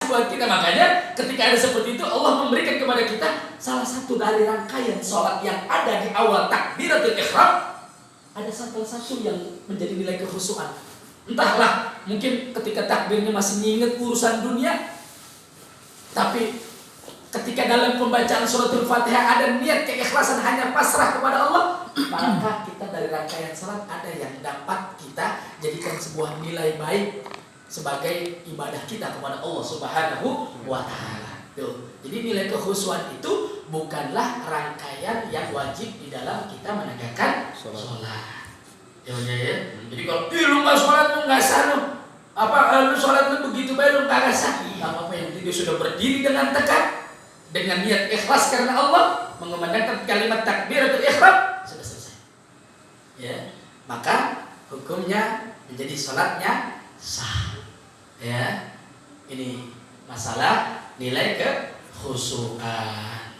buat kita. Makanya ketika ada seperti itu, Allah memberikan kepada kita salah satu dari rangkaian sholat yang ada di awal takbiratul ihram, ada salah satu yang menjadi nilai kekhusyuan. Entahlah, mungkin ketika takbirnya masih nginget urusan dunia, tapi ketika dalam pembacaan suratul Fatihah ada niat keikhlasan hanya pasrah kepada Allah, maka kita dari rangkaian salat ada yang dapat kita jadikan sebuah nilai baik sebagai ibadah kita kepada Allah Subhanahu wa taala. Jadi nilai kekhusyuan itu bukanlah rangkaian yang wajib di dalam kita menegakkan salat. Ya. Jadi kalau lu enggak salat lu enggak sah lu. Lu salat lu begitu baik lu enggak sah. Apa yang dia sudah berdiri dengan tegak dengan niat ikhlas karena Allah, mengumandangkan kalimat takbiratul ihram, sudah selesai. Ya, maka hukumnya menjadi salatnya sah. Ya, ini masalah nilai kekhusyuan.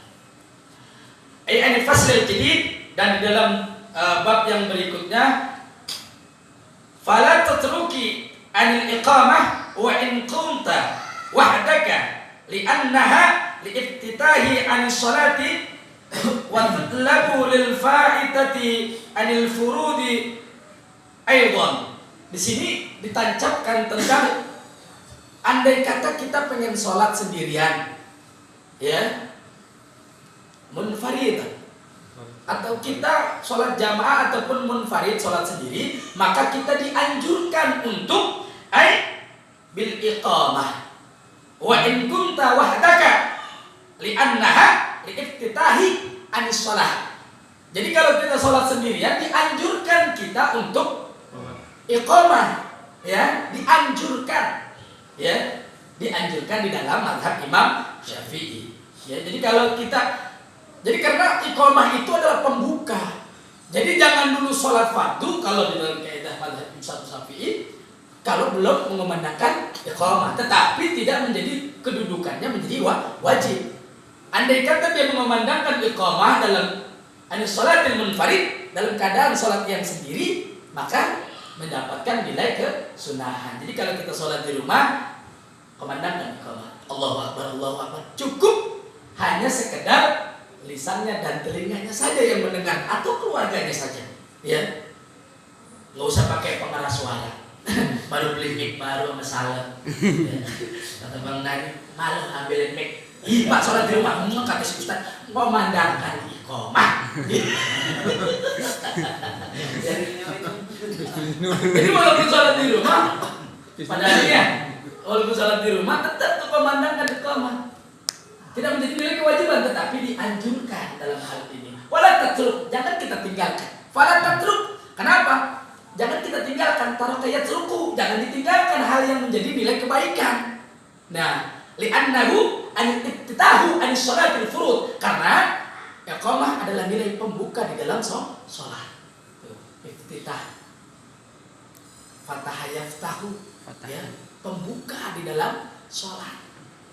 Ini fasl jadid, dan di dalam bab yang berikutnya, fala tatruki anil iqamah wa in qumta wahdaka li'annaha li'iftitahi anis salati wa tutlabu lil fa'itati anil furudi aidan. Di sini ditancapkan tentang andai kata kita pengen sholat sendirian, ya, munfarid, atau kita sholat jamaah ataupun munfarid sholat sendiri, maka kita dianjurkan untuk bil iqamah wa in kunta wahdaka li'annaha li'iftitahi anis shalah. Jadi kalau kita sholat sendirian dianjurkan kita untuk iqamah, ya, dianjurkan. Ya, dianjurkan di dalam mazhab Imam Syafi'i. Ya, jadi karena iqamah itu adalah pembuka. Jadi jangan dulu sholat fardu kalau di dalam kaidah mazhab Imam Syafi'i kalau belum mengumandangkan iqamah, tetapi tidak menjadi kedudukannya menjadi wajib. Andai kata dia mengumandangkan iqamah dalam sholatil munfarid, dalam keadaan sholat yang sendiri, maka mendapatkan nilai kesunahan. Jadi kalau kita sholat di rumah, kumandangkan iqamah, Allahu Akbar, Allahu Akbar, cukup hanya sekedar lisannya dan telinganya saja yang mendengar, atau keluarganya saja, ya, nggak usah pakai pengeras suara. Baru beli mic baru masalah, ya. Kata Bang Nani, malu ambilin mic. Pak sholat di rumah, kata si Ustaz, kumandangkan iqamah. Jadi walaupun sholat di rumah, padahal ya, walaupun sholat di rumah tetap kumandangkan iqamah. Tidak menjadi nilai kewajiban, tetapi dianjurkan dalam hal ini. Wala tatruk, jangan kita tinggalkan. Wala tatruk, kenapa? Jangan kita tinggalkan taruh kayak ruku, jangan ditinggalkan hal yang menjadi nilai kebaikan. Nah, li'annahu an-iftitahu an-sholatil furud, karena iqamah adalah nilai pembuka di dalam sholat. Iftitah, fatah yaftahu, ya, pembuka di dalam sholat.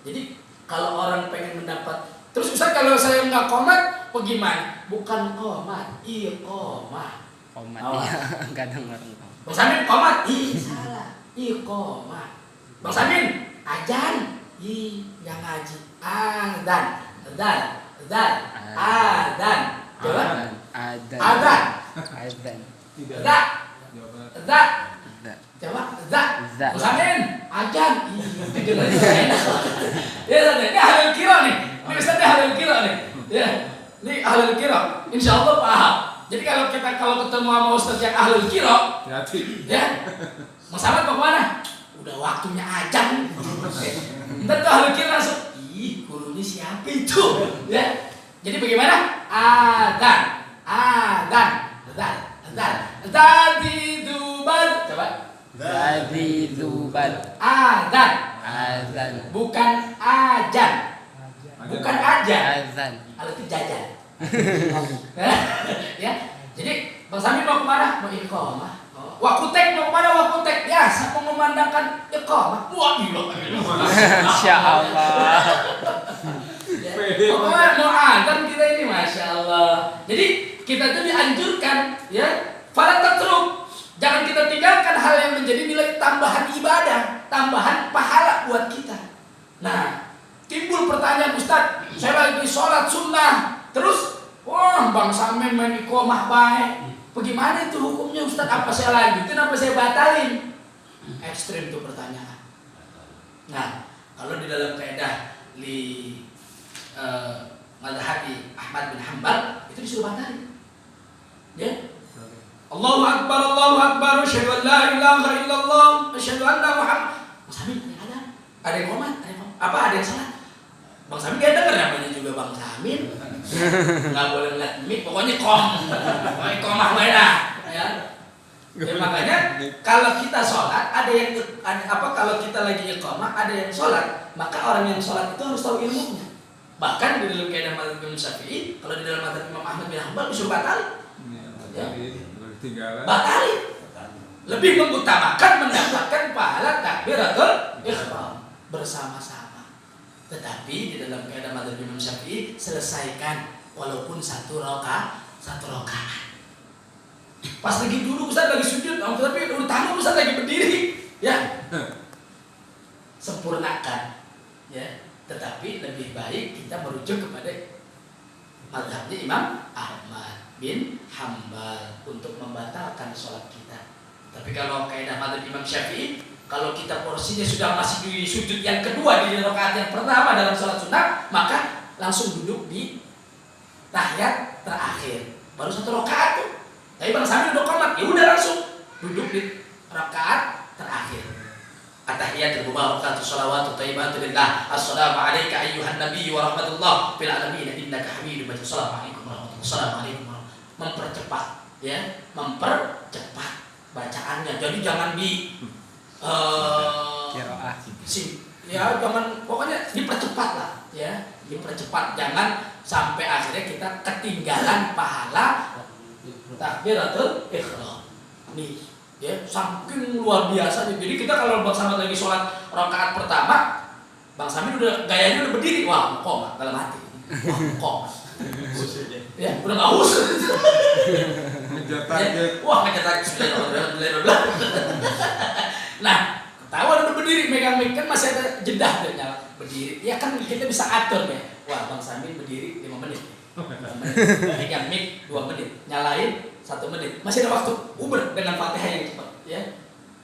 Jadi kalau orang pengen mendapat, terus Ustaz kalau saya nggak qomat, bagaimana? Bukan qomat, iqamah. Qomat ya, kadang orang tahu. Bang Samin qomat, salah, iqamah. Bang Samin ajan, nggak ngaji. Adan, adan. Coba. Adan. Coba. Bang Samin ajan. Ya, ini halal kira nih. Ini Ustaznya halal kira nih. Ya, ini halal kira. Insya Allah paham. Jadi kalau ketemu sama Ustaz yang ahlul kira, ya, Mas Ahmad mau kemana? Udah waktunya ajan. Ntar tuh ahlul kira langsung, gurunya siapa itu? Ya, jadi bagaimana? Adan. Tadi duban. Coba. Tadi duban. Adan. Bukan ajan. Bukan ajan. Azan. Kalau itu jajan. Ya, jadi Bang Samin mau kemana? Mau iqamah. Wakutek mau kemana? Wakutek. Ya, saya mau memandangkan iqamah. Wah, gila. Masya Allah. Mau azan kita ini, Masya Allah. Jadi kita tuh dianjurkan, ya, fala tatruk. Jangan kita tinggalkan hal yang menjadi nilai tambahan ibadah, tambahan pahala buat kita. Nah, timbul pertanyaan, Ustaz, saya lagi sholat sunnah, terus, wah Bang Samin main iqomah baik. Bagaimana itu hukumnya Ustaz? Apa saya lanjutin, apa saya batalin? Ekstrim tuh pertanyaan. Nah, kalau di dalam kaidah mazhabi Ahmad bin Hanbal itu disuruh batalin. Ya. Allahu Akbar, asyhadu an la ilaha illallah, asyhadu anna Muhammad. Bang Samin ada yang komat, ada yang salah. Bang Samin dia denger namanya juga Bang Samin. Enggak boleh ngeliat mic, pokoknya komah mana ya. Ya makanya kalau kita sholat kalau kita lagi iqamah ada yang sholat, maka orang yang sholat itu harus tahu ilmunya. Bahkan di dalam kaidah mazhab Imam Syafi'i, kalau di dalam mazhab Imam Ahmad bin Hanbal disuruh batalin. Batalin. Lebih mengutamakan mendapatkan pahala takbiratul ihram bersama-sama. Tetapi di dalam kaidah mazhab Imam Syafi'i selesaikan walaupun satu rakaat. Pas lagi duduk Ustaz lagi sujud, tapi udah tamu Ustaz lagi berdiri, ya. Sempurnakan, ya. Tetapi lebih baik kita merujuk kepada mazhabnya Imam Ahmad bin Hanbal untuk membatalkan sholat kita. Tapi kalau kaidah mazhab Imam Syafi'i, kalau kita porsinya sudah masih di sujud yang kedua di rakaat yang pertama dalam sholat sunnah, maka langsung duduk di tahiyat terakhir. Baru satu rakaat tuh. Tapi Bang Samin udah komat, ya udah langsung duduk di rakaat terakhir. At-tahiyatul mubarakatuh shalawatu thayyibatu lillah. Assalamu alayka ayyuhan nabiy wa rahmatullah fil alamin innaka Hamidum Majid. Assalamualaikum warahmatullahi wabarakatuh. Mempercepat, ya, mempercepat bacaannya. Jadi jangan ya jangan, pokoknya dipercepat lah, ya, dipercepat. Jangan sampai akhirnya kita ketinggalan pahala takbiratul ihram. Nih, ya, saking luar biasa. Jadi kita kalau Bang Samin lagi sholat rakaat pertama, Bang Samin udah gayanya udah berdiri, wah kok dalam hati, wah kok, ya udah nggak usah. Wah ngejar target, nah, tahu udah berdiri megang mic, kan masih ada jeda tuh nyala berdiri. Ya kan kita bisa atur ya. Wah Bang Samin berdiri 5 menit. Megang mic 2 menit, nyalain 1 menit, masih ada waktu. Uber dengan Fatihah yang cepat, ya.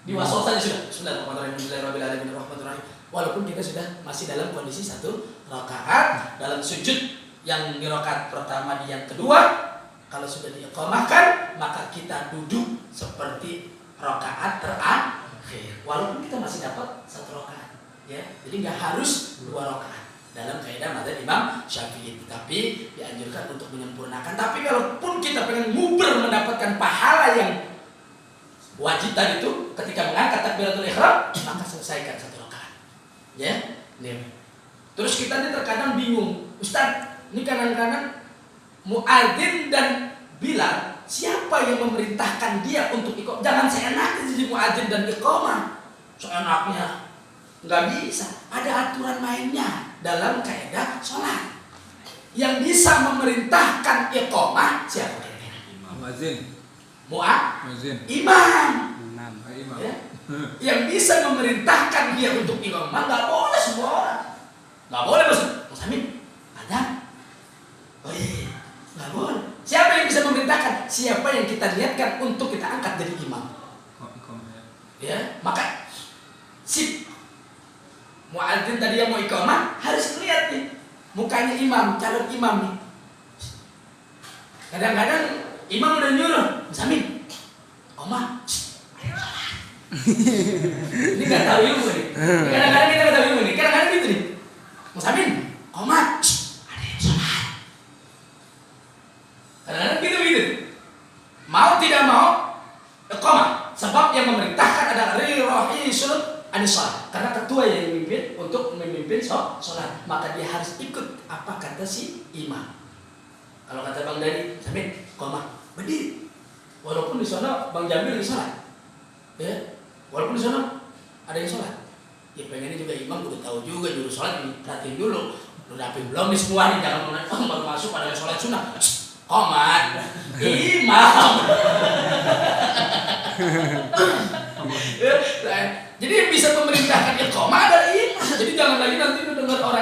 Di wasol saja sudah. Bismillahirrahmanirrahim. Walaupun kita sudah masih dalam kondisi satu rakaat dalam sujud yang di rakaat pertama di yang kedua, kalau sudah diiqamahkan maka kita duduk seperti rakaat terakhir. Walaupun kita masih dapat 1 rakaat, ya. Jadi nggak harus 2 rakaat. Dalam kaidah mazhab Imam Syafi'i, tapi dianjurkan untuk menyempurnakan. Tapi kalaupun kita pengen nguber mendapatkan pahala yang wajib tadi itu ketika mengangkat takbiratul ihram, maka selesaikan 1 rakaat. Ya, nih. Terus kita nih terkadang bingung, Ustaz, ini kadang-kadang muadzin dan Bilal, siapa yang memerintahkan dia untuk iqamah? Jangan seenaknya jadi muadzin dan iqamah. Seenaknya nggak bisa. Ada aturan mainnya dalam kaidah sholat. Yang bisa memerintahkan iqamah siapa? Muadzin. Imam. Ya? Yang bisa memerintahkan dia untuk iqamah nggak boleh semua orang. Nggak boleh Mas Samin. Ada? Oh iya, nggak boleh. Siapa yang bisa memerintahkan? Siapa yang kita niatkan untuk kita angkat jadi imam? Ya, maka si muadzin tadi yang mau iqamah harus lihat nih mukanya imam, calon imam nih. Kadang-kadang imam udah nyuruh, Samin, Oma, ini nggak tahu ilmu nih. Kadang-kadang kita nggak tahu ilmu nih. Kadang-kadang gitu nih, Samin, Oma, ada yang sholat. Kadang-kadang gitu. Mau tidak mau, iqamah. Sebab yang memerintahkan adalah ri'isul anisah, karena ketua yang memimpin untuk memimpin sholat, maka dia harus ikut apa kata si imam. Kalau kata Bang Dani, Samin, koma, berdiri. Walaupun di sana Bang Jamil lagi sholat, ya, walaupun di sana ada yang sholat, ya pengennya juga imam udah tahu juga juru sholat, perhatiin dulu, udah rapi belum nih semua nih, jangan baru masuk pada sholat sunnah, komat, imam. Jadi yang bisa memerintahkan iqamah adalah imam. Jadi jangan lagi nanti lu dengar orang